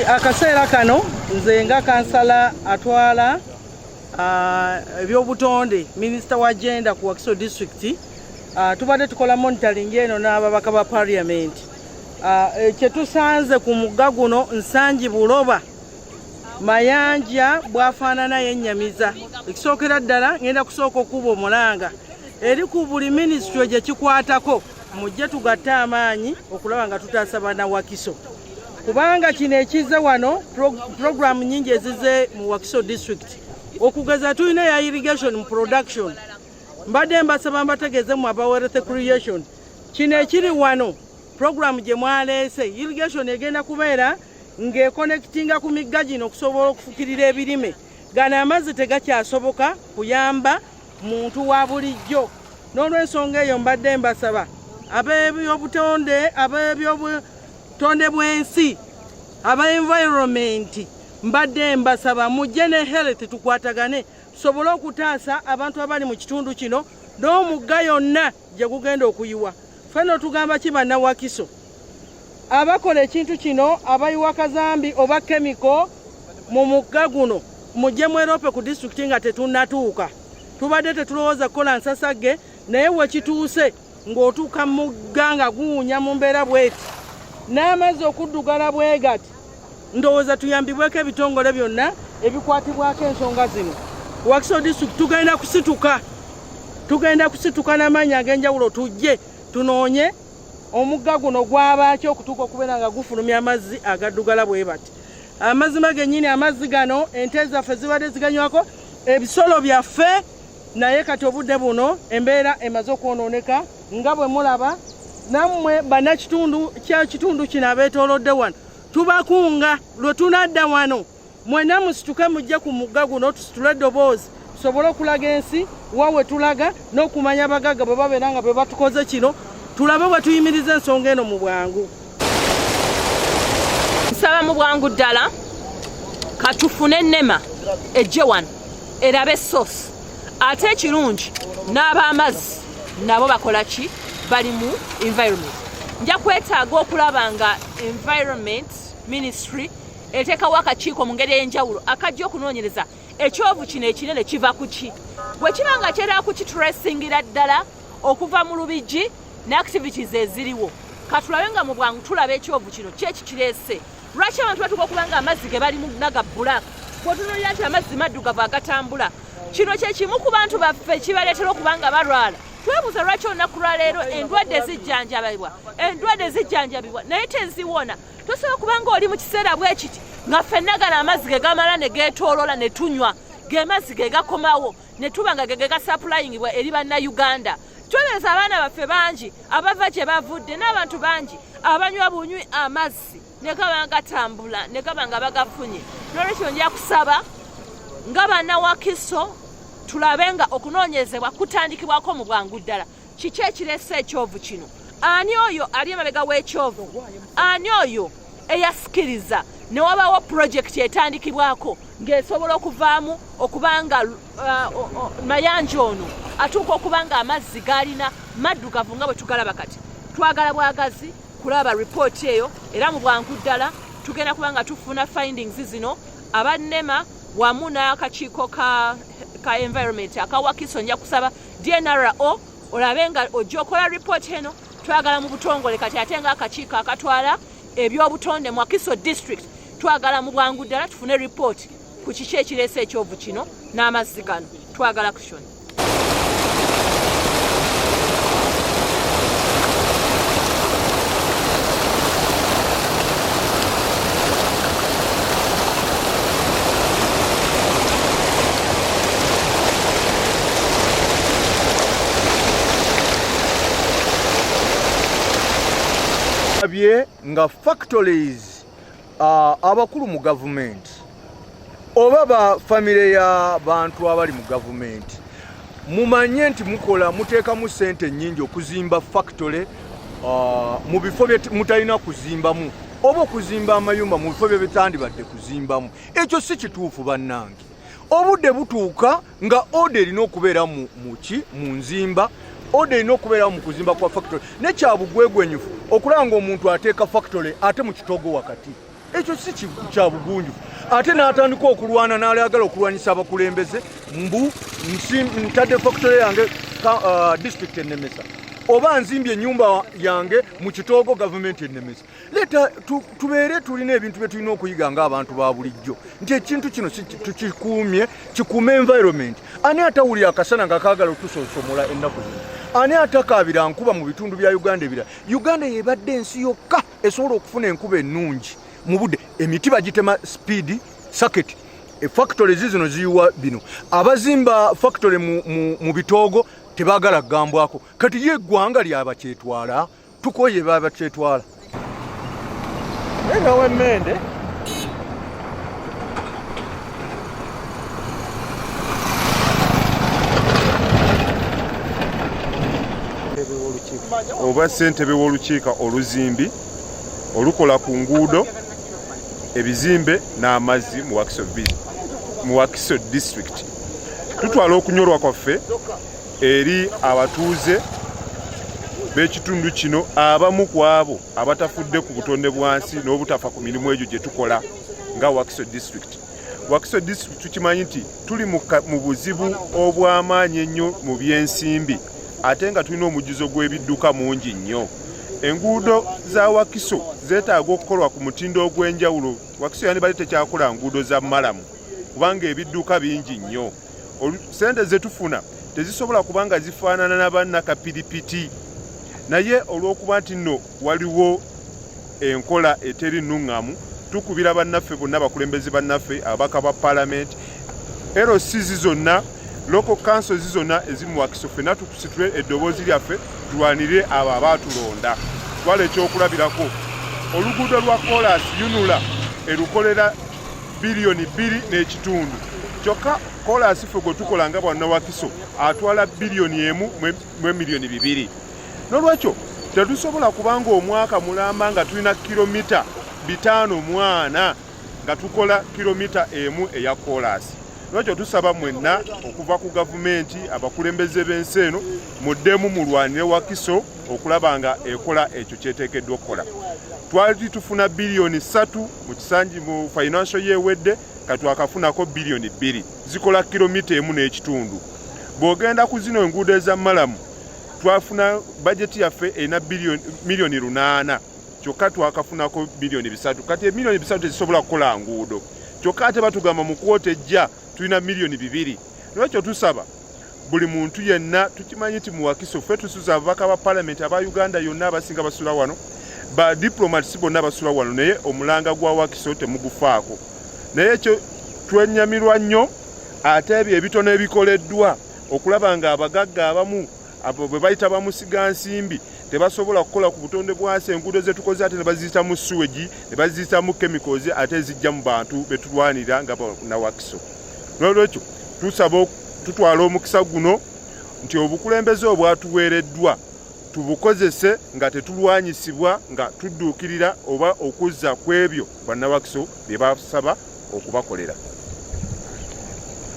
Akaseera kano nze nga kansala atwala ebyobutonde minisita wa gender ku Wakiso district tubadde tukola monitoring eno n'ababaka ba parliament kyetusanze ku mugga guno Nsangi Buloba mayanja bwafaanana yennyamiza ekisookera ddala ngenda kusooka okuba omulanga eri ku buli ministry gye kikwatako mujje tugatte amaanyi okulaba nga tutaasa bana Wakiso kubanga kino ekize wano program nyingi ezize mu Wakiso district okugeza tulina ya irrigation mu production mbadde mbasaba mbategeeze mu aba wealth creation kino ekiri wano program gye mwaleese irrigation egenda kubeera ng'ekonnekitinga ku migga gino okusobola okufukirira ebirime gano amazzi tegakyasoboka kuyamba muntu wa bulijjo n'olw'ensonga eyo mbadde mbasaba ab'ebyobutonde bw'ensi aba environment mbadde mbasaba mujje ne health tukwatagane tusobole okutaasa abantu abali mu kitundu kino n'omugga yonna gye gugenda okuyiwa ffenno tugamba kibanna Wakiso abakola ekintu kino abayiwa kazambi oba chemical mu mugga guno mujje mwerope ku district nga tetunnatuuka tubadde tetulowooza kukola nsasagge naye wekituuse ng'otuuka mugga nga guwunya mu mbeera bweti n'amazzi okuddugala bwegati ndowooza tuyambibweko ebitongole byonna ebikwatibwako ensonga zino Wakiso district tugenda kusituka n'amaanyi ag'enjawulo tujje tunoonye omugga guno gwabaaki okutuuka okubeera nga gufulumya amazzi agaddugala bwe bati amazima gennyini amazzi gano ente zaffe zibadde ziganywako ebisolo byaffe naye kati obudde buno embeera emaze okwonooneka nga bwe mulaba nammwe bannakitundu kya kitundu kino abeetoolodde wano tubakunga lwe tunadda wano mwenna musituke mujje ku mugga guno tusitule eddoboozi tusobole okulaga ensi wawe tulaga n'okumanya abagagga bwe babeera nga bwe batukoze kino tulabe bwe tuyimiriza ensonga eno mu bwangu. Nsaba mu bwangu ddala katufune ennema ejje wano erabe source ate ekirungi n'ab'amazzi nabo bakola ki bali mu environment. Nja kwetaaga okulaba nga environment ministry eteekawo akakiiko mu ngeri ey'enjawulo akajja okunoonyereza ekyovu kino ekinene kiva ku ki bwe kiba nga kyera kukitresingira ddala okuva mu Lubigi ne activities eziriwo katulabe nga mu bwangu tulaba ekyovu kino kyeki kireese lwaki abantu batuuka okuba nga amazzi ge bali mu naga black bw'otunuulira nti amazzi maddugavu agatambula kino kye kimu ku bantu baffe kibaleetera okuba nga balwala twebuuza lwaki olunaku lwa leero endwadde zijjanjabibwa naye teziwona tosobola okuba nga oli mu kiseera bwe kiti nga ffenna gano amazzi ge gamala ne geetoolola ne tunywa ge mazzi ge gakomawo ne tuba nga ge gasappulayingibwa eri bannayuganda twebeeza abaana baffe bangi abava gye bavudde n'abantu bangi abanywa bunywi amazzi ne gaba gatambula ne gaba nga bagafunye n'olwekyo nja kusaba nga banna Wakiso tulabe nga okunoonyezebwa kutandikibwako mu bwangu ddala kiki ekireese ekyovu kino ani oyo ali emabega w'ekyovu ani oyo eyasikiriza ne wabaawo pulojekiti etandikibwako ng'esobola okuvaamu okubanga mayanja ono atuuka okuba nga amazzi gaalina maddugavu nga bwe tugalaba kati twagala bwagazi kulaba ripooti eyo era mu bwangu ddala tugenda kuba nga tufuna findings zino abannema wamu n'akakiiko ka environment aka Wakiso nja kusaba DNRO olabe nga ojja okola ripooti eno twagala mu butongole kati ate nga akakiiko akatwala ebyobutonde mu Wakiso district twagala mu bwangu ddala tufune ripooti ku kiki ekireese ekyovu kino n'amazzi gano twagala action. nga factories abakulu mu government oba ba family ya bantu abali mu government mumanye nti muteekamu ssente nnyingi okuzimba factory mu bifo bye mutalina kuzimbamu oba okuzimba amayumba mu bifo bye bitandibadde kuzimbamu ekyo si kituufu bannange obudde butuuka nga order erina okubeera mu nzimba order ino okubeerawo mu kuzimba kwa factory nekyabugwegwenyufu okulanga omuntu ateeka factory ate mu kitogo wakati ekyo si kyabugunjufu ate n'atandika okulwana n'ayagala okulwanyisa abakulembeze mbu ntadde factory yange district enemesa oba nzimbye ennyumba yange mu kitoogo gavumenti enemesa leeta tubeere tulina ebintu bye tulina okuyiga ng'abantu ba bulijjo nti ekintu kino kikuume environment ani atawulira akasana nga kaagala otusosomola ennaku zino ani atakaabira nkuba mu bitundu bya Uganda ebirala Uganda yebadde ensi yokka esobola okufuna enkuba ennungi mu budde emiti bagitema speed circuit factory zino ziyiwa bino abazimba factory mu bitoogo tebagala gambwako kati ye eggwanga lyaba kyetwala tukoye baba kyetwala nawe mmende oba ssentebe w'olukiiko oluzimbi olukola ku nguudo ebizimbe n'amazzi mu Wakiso district tutwala okunyolwa kwaffe eri abatuuze b'ekitundu kino abamu ku abo abatafudde ku butonde bwansi n'obutafa ku mirimu egyo gye tukola nga Wakiso district. Wakiso district tukimanyi nti tuli mu buzibu obw'amaanyi ennyo mu by'ensimbi ate nga tulina omujjuzo gw'ebidduka mungi nnyo. Enguudo za Wakiso zeetaaga okukolwa ku mutindo ogw'enjawulo. Wakiso yandibadde tekyakola nguudo za malamu kubanga ebidduka bingi nnyo. Sente ze tufuna tezisobola kubanga zifaanana n'abannakapiripiti naye olw'okuba nti nno waliwo enkola eteri nnuŋŋamu tukubira bannaffe bonna abakulembeze bannaffe ababaka ba paalamenti LCs zonna local councils zonna ezimu Wakiso ffenna tukusitule eddoboozi lyaffe tulwanire abo abaatulonda twala ekyokulabirako oluguudo lwa Kolas Yunula erukolera biliyoni 2.5 kyokka Kolas ffe gwe tukola nga bwanna Wakiso atwala biliyoni 1 mu miliyoni 2 n'olwekyo tetusobola kubanga omwaka mulamba nga tulina kilomita 5 nga tukola kilomita 1 eya Kolas. N'olwekyo tusaba mwenna okuva ku gavumenti abakulembeze b'ensi eno muddemu mulwanire Wakiso okulaba nga ekola ekyo kyeteekeddwa okukola. Twali tufuna biliyoni 3 mu kisanji mu financial year wedde katwakafunako biliyoni 2 zikola kilomita 1.5. Bw'ogenda ku zino enguudo eza malamu twafuna bajeti yaffe erina miliyoni 8 kyokka twakafunako biliyoni 3 kati miliyoni 3 tezisobola kukola nguudo kyokka ate batugamba mu kwota ejja tulina miliyoni 2. N'olwekyo tusaba buli muntu yenna tukimanyi nti mu Wakiso ffe tusuza ababaka ba paalamenti aba Uganda yonna abasinga basula wano ba diplomats bonna basula wano naye omulanga gwa Wakiso temugufaako naye ekyo twenyamirwa nnyo ate ebyo ebitono ebikoleddwa okulaba nga abagagga abamu abo bwe bayita bamusiga nsimbi tebasobola kukola ku butonde bwansi enguudo ze tukoze ate ne baziyita mu sewage ne baziyita mu chemicals ate zijja mu bantu betulwanira nga na Wakiso. N'olwekyo tusaba tutwala omukisa guno nti obukulembeze obwatuweereddwa tubukozese nga tetulwanyisibwa nga tudduukirira oba okuzza ku ebyo banna Wakiso bye basaba okubakolera.